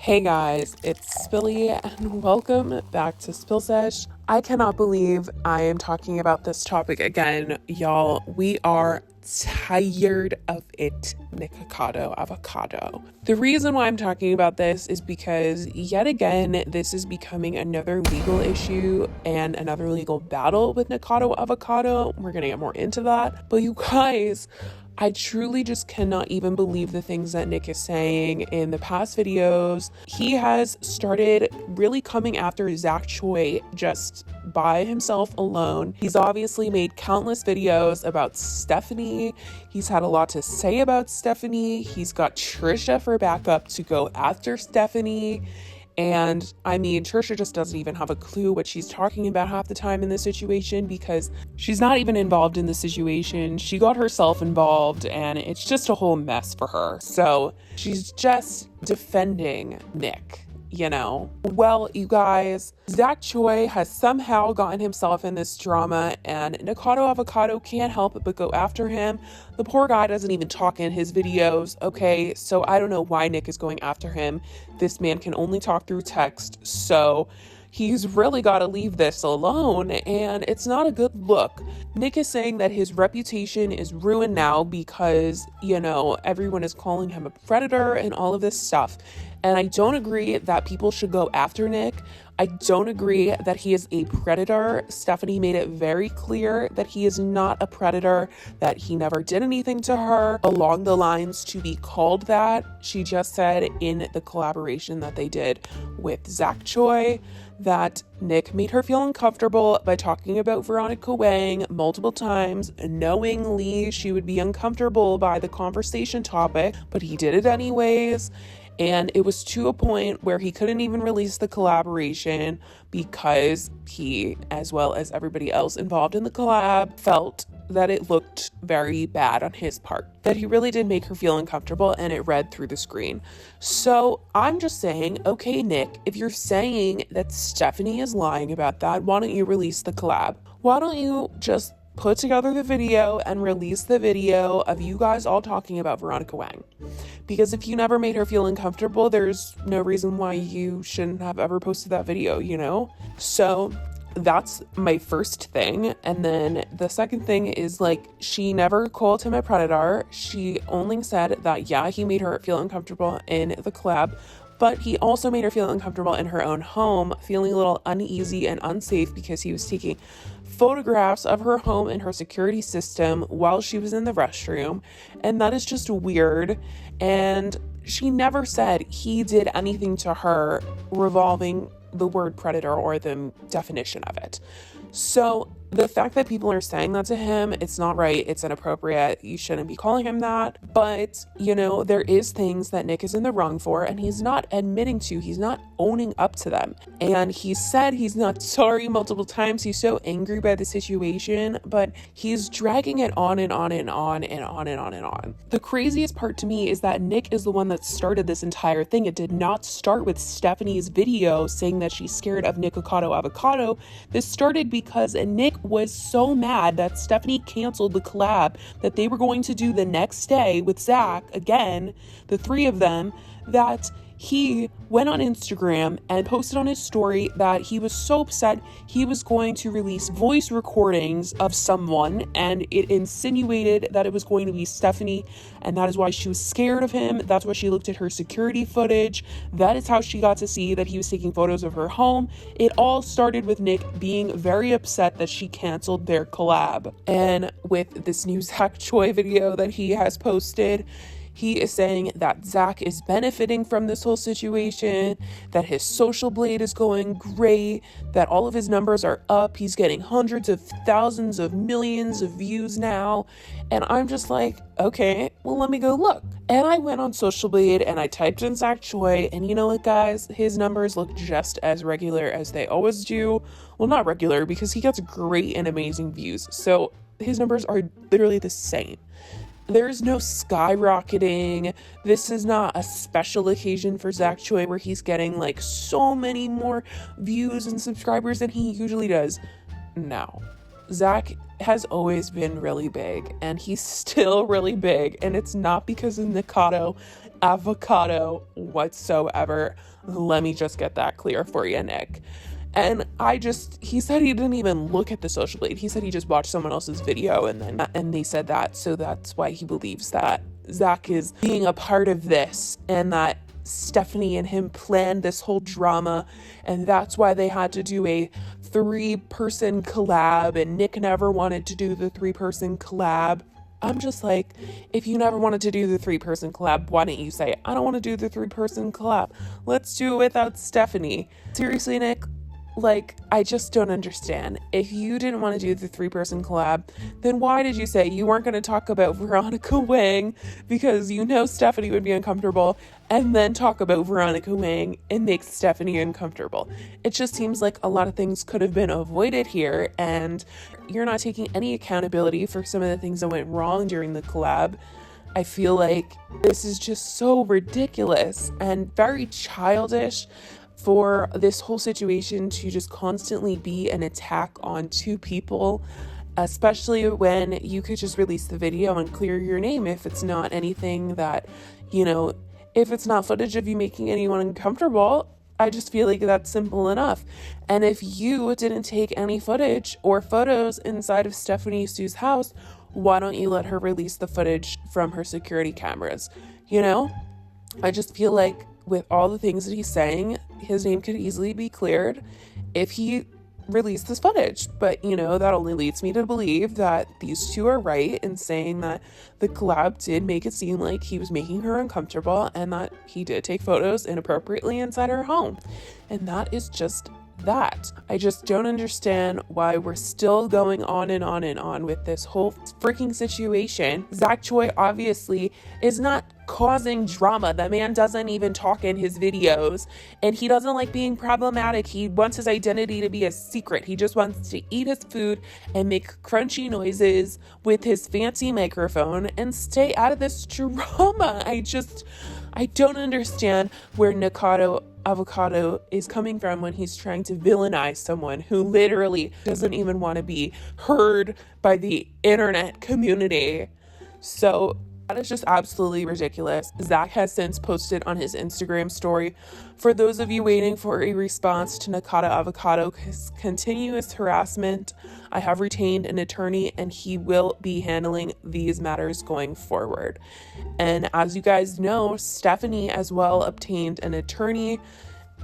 Hey guys, it's Spilly and welcome back to Spill Sesh. I cannot believe I am talking about this topic again, y'all. We are tired of it, Nikocado Avocado. The reason why I'm talking about this is because yet again, this is becoming another legal issue and another legal battle with Nikocado Avocado. We're gonna get more into that. But you guys, I truly just cannot even believe the things that Nick is saying in the past videos. He has started really coming after Zach Choi just by himself alone. He's obviously made countless videos about Stephanie. He's had a lot to say about Stephanie. He's got Trisha for backup to go after Stephanie. And I mean, Trisha just doesn't even have a clue what she's talking about half the time in this situation because she's not even involved in the situation. She got herself involved and it's just a whole mess for her. So she's just defending Nick. Well, you guys, Zach Choi has somehow gotten himself in this drama and Nikocado Avocado can't help but go after him. The poor guy doesn't even talk in his videos, okay? So I don't know why Nick is going after him. This man can only talk through text, so he's really got to leave this alone, and it's not a good look. Nick is saying that his reputation is ruined now because, everyone is calling him a predator and all of this stuff. And I don't agree that people should go after Nick. I don't agree that he is a predator. Stephanie made it very clear that he is not a predator, that he never did anything to her along the lines to be called that. She just said in the collaboration that they did with Zach Choi that Nick made her feel uncomfortable by talking about Veronica Wang multiple times, knowingly she would be uncomfortable by the conversation topic, but he did it anyways. And it was to a point where he couldn't even release the collaboration because he, as well as everybody else involved in the collab, felt that it looked very bad on his part, that he really did make her feel uncomfortable and it read through the screen. So I'm just saying, okay, Nick, if you're saying that Stephanie is lying about that, why don't you release the collab? Why don't you just put together the video and release the video of you guys all talking about Veronica Wang? Because if you never made her feel uncomfortable, there's no reason why you shouldn't have ever posted that video, So that's my first thing. And then the second thing is, she never called him a predator. She only said that, yeah, he made her feel uncomfortable in the collab, but he also made her feel uncomfortable in her own home, feeling a little uneasy and unsafe because he was taking photographs of her home and her security system while she was in the restroom. And that is just weird. And she never said he did anything to her revolving the word predator or the definition of it. So the fact that people are saying that to him, it's not right. It's inappropriate. You shouldn't be calling him that. But, there is things that Nick is in the wrong for, and he's not admitting to. He's not owning up to them. And he said he's not sorry multiple times. He's so angry by the situation, but he's dragging it on and on and on and on and on and on. The craziest part to me is that Nick is the one that started this entire thing. It did not start with Stephanie's video saying that she's scared of Nikocado Avocado. This started because Nick was so mad that Stephanie canceled the collab that they were going to do the next day with Zach, again, the three of them, that he went on Instagram and posted on his story that he was so upset he was going to release voice recordings of someone, and it insinuated that it was going to be Stephanie, and that is why she was scared of him. That's why she looked at her security footage. That is how she got to see that he was taking photos of her home. It all started with Nick being very upset that she canceled their collab. And with this new Zach Choi video that he has posted, he is saying that Zach is benefiting from this whole situation, that his social blade is going great, that all of his numbers are up. He's getting hundreds of thousands of millions of views now. And I'm just like, okay, well, let me go look. And I went on Social Blade and I typed in Zach Choi, and you know what, guys? His numbers look just as regular as they always do. Well, not regular, because he gets great and amazing views. So his numbers are literally the same. There's no skyrocketing. This is not a special occasion for Zach Choi where he's getting so many more views and subscribers than he usually does. No. Zach has always been really big, and he's still really big, and it's not because of Nikocado. avocado whatsoever. Let me just get that clear for you, Nick. And he said he didn't even look at the social blade. He said he just watched someone else's video and they said that. So that's why he believes that Zach is being a part of this and that Stephanie and him planned this whole drama. And that's why they had to do a 3-person collab, and Nick never wanted to do the 3-person collab. I'm just like, if you never wanted to do the 3-person collab, why didn't you say, I don't want to do the 3-person collab. Let's do it without Stephanie. Seriously, Nick, like, I just don't understand. If you didn't want to do the 3-person collab, then why did you say you weren't going to talk about Veronica Wang because you know Stephanie would be uncomfortable, and then talk about Veronica Wang and make Stephanie uncomfortable? It just seems like a lot of things could have been avoided here, and you're not taking any accountability for some of the things that went wrong during the collab. I feel like this is just so ridiculous and very childish for this whole situation to just constantly be an attack on 2 people, especially when you could just release the video and clear your name if it's not anything that, if it's not footage of you making anyone uncomfortable. I just feel like that's simple enough. And if you didn't take any footage or photos inside of Stephanie Sue's house, why don't you let her release the footage from her security cameras? I just feel like with all the things that he's saying, his name could easily be cleared if he released this footage. But, that only leads me to believe that these 2 are right in saying that the collab did make it seem like he was making her uncomfortable and that he did take photos inappropriately inside her home. And that is just that. I just don't understand why we're still going on and on and on with this whole freaking situation. Zach Choi obviously is not causing drama. The man doesn't even talk in his videos, and he doesn't like being problematic. He wants his identity to be a secret. He just wants to eat his food and make crunchy noises with his fancy microphone and stay out of this drama. I don't understand where Nikocado Avocado is coming from when he's trying to villainize someone who literally doesn't even want to be heard by the internet community. So that is just absolutely ridiculous. Zach has since posted on his Instagram story, for those of you waiting for a response to Nikocado Avocado's continuous harassment, I have retained an attorney and he will be handling these matters going forward. And as you guys know, Stephanie as well obtained an attorney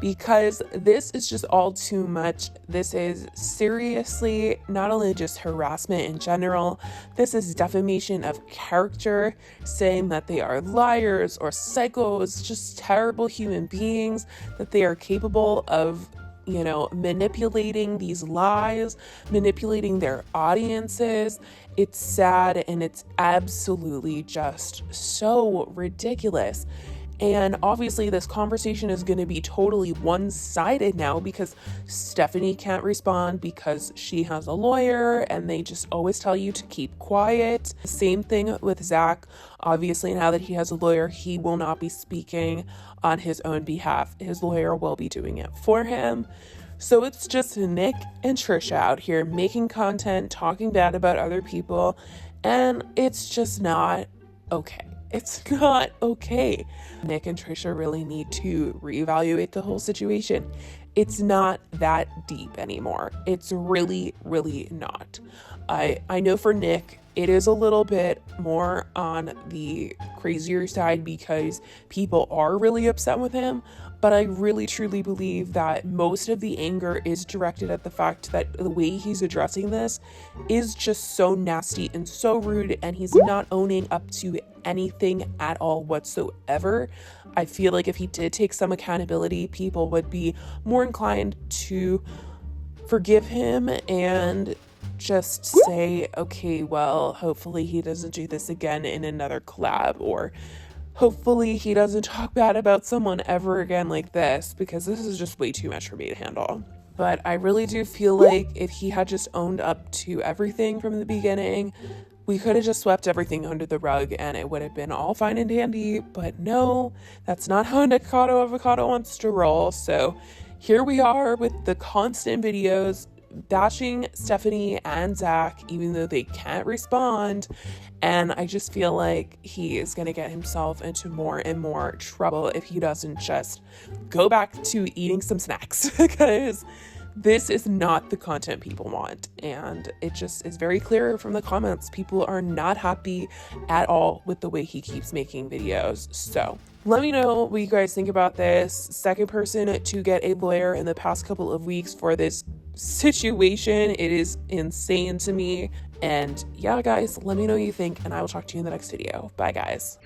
because this is just all too much. This is seriously not only just harassment in general, this is defamation of character, saying that they are liars or psychos, just terrible human beings, that they are capable of, manipulating these lies, manipulating their audiences. It's sad and it's absolutely just so ridiculous. And obviously this conversation is going to be totally one-sided now because Stephanie can't respond because she has a lawyer and they just always tell you to keep quiet. Same thing with Zach. Obviously now that he has a lawyer, he will not be speaking on his own behalf. His lawyer will be doing it for him. So it's just Nick and Trisha out here making content, talking bad about other people, and it's just not okay. It's not okay. Nick and Trisha really need to reevaluate the whole situation. It's not that deep anymore. It's really, really not. I know for Nick, it is a little bit more on the crazier side because people are really upset with him. But I really truly believe that most of the anger is directed at the fact that the way he's addressing this is just so nasty and so rude, and he's not owning up to anything at all whatsoever. I feel like if he did take some accountability, people would be more inclined to forgive him and just say, okay, well, hopefully he doesn't do this again in another collab, or hopefully he doesn't talk bad about someone ever again like this, because this is just way too much for me to handle. But I really do feel like if he had just owned up to everything from the beginning, we could have just swept everything under the rug and it would have been all fine and dandy. But no, that's not how Nikocado Avocado wants to roll. So here we are with the constant videos bashing Stephanie and Zach, even though they can't respond. And I just feel like he is going to get himself into more and more trouble if he doesn't just go back to eating some snacks, because this is not the content people want. And it just is very clear from the comments. People are not happy at all with the way he keeps making videos. So let me know what you guys think about this. Second person to get a lawyer in the past couple of weeks for this situation. It is insane to me. And yeah, guys, let me know what you think, and I will talk to you in the next video. Bye, guys.